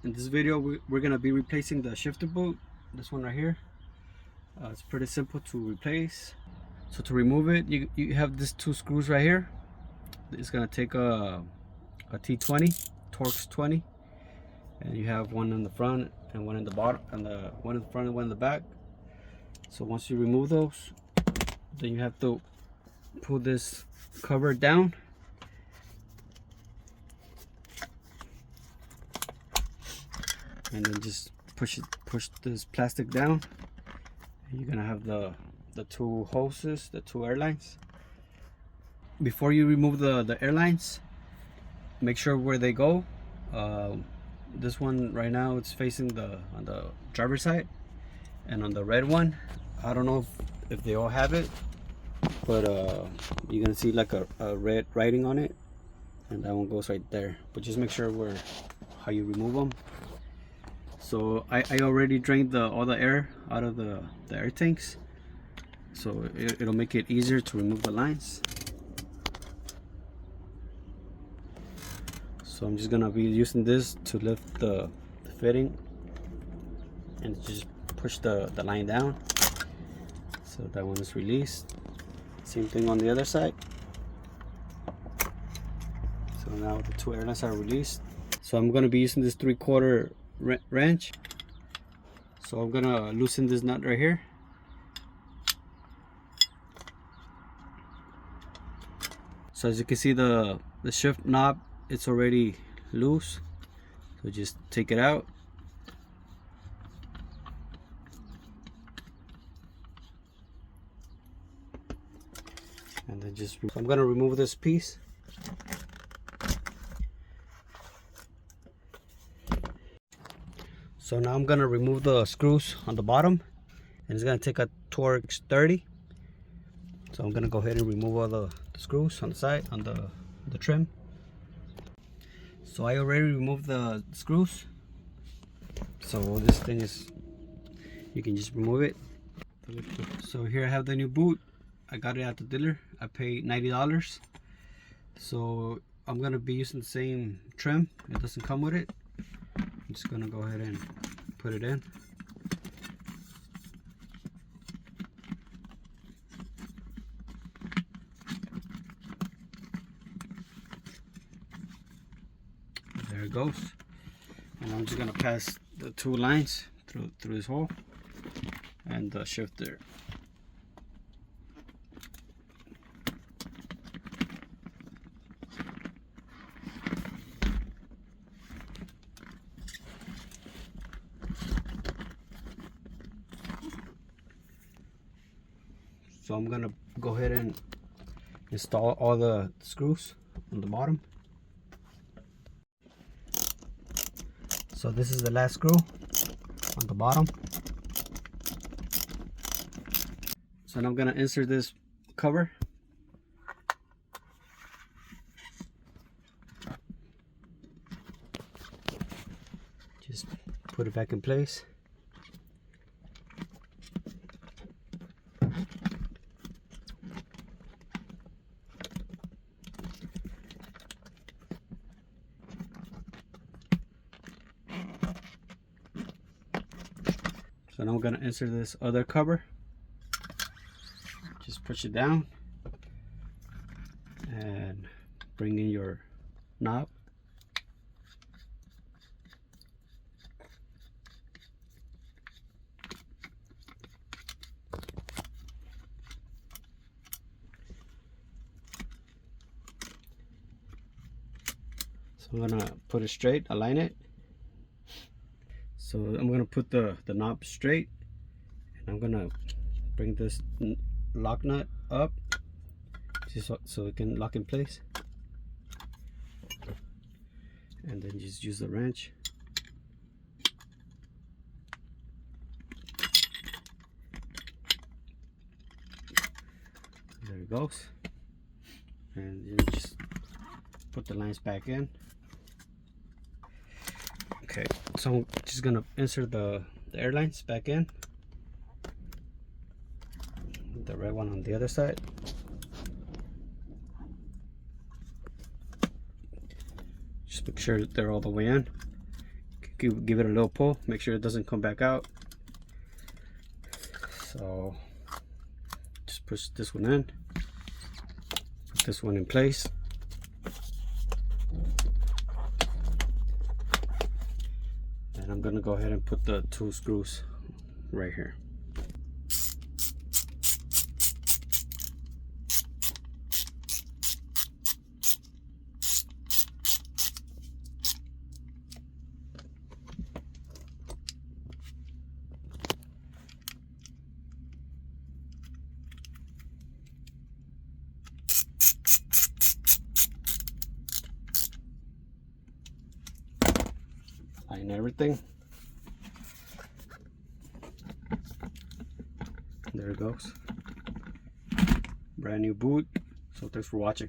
In this video we're gonna be replacing the shifter boot, this one right here. It's pretty simple to replace. So to remove it, you have these two screws right here. It's gonna take a T20 Torx 20, and you have one in the front and one in the bottom, and the one in the front and one in the back. So once you remove those, then you have to pull this cover down, and then just push this plastic down. You're gonna have the two hoses, the two airlines. Before you remove the airlines, make sure where they go. This one right now, it's facing on the driver's side, and on the red one, I don't know if they all have it, but you're gonna see like a red writing on it, and that one goes right there. But just make sure how you remove them. So I already drained all the air out of the air tanks, so it'll make it easier to remove the lines. So I'm just gonna be using this to lift the fitting and just push the line down, so that one is released. Same thing on the other side. So now the two airlines are released. So I'm gonna be using this 3/4 wrench. So I'm gonna loosen this nut right here. So as you can see, the shift knob, it's already loose, so just take it out. And then I'm gonna remove this piece. So now I'm gonna remove the screws on the bottom, and it's gonna take a Torx 30. So I'm gonna go ahead and remove all the screws on the side, on the trim. So I already removed the screws. So this thing is, you can just remove it. So here I have the new boot. I got it at the dealer. I paid $90. So I'm gonna be using the same trim. It doesn't come with it. I'm just gonna go ahead and put it in. There it goes. And I'm just gonna pass the two lines through this hole and the shifter. So I'm gonna go ahead and install all the screws on the bottom. So this is the last screw on the bottom. So now I'm gonna insert this cover. Just put it back in place. So now I'm gonna insert this other cover. Just push it down and bring in your knob. So I'm gonna put it straight, align it. So I'm gonna put the knob straight, and I'm gonna bring this lock nut up just so it can lock in place, and then just use the wrench. There it goes, and you just put the lines back in. Okay, so I'm just gonna insert the airlines back in, the red one on the other side. Just make sure they're all the way in. give it a little pull, make sure it doesn't come back out. So just push this one in, put this one in place, and I'm gonna go ahead and put the 2 screws right here. Line everything. There it goes. Brand new boot. So thanks for watching.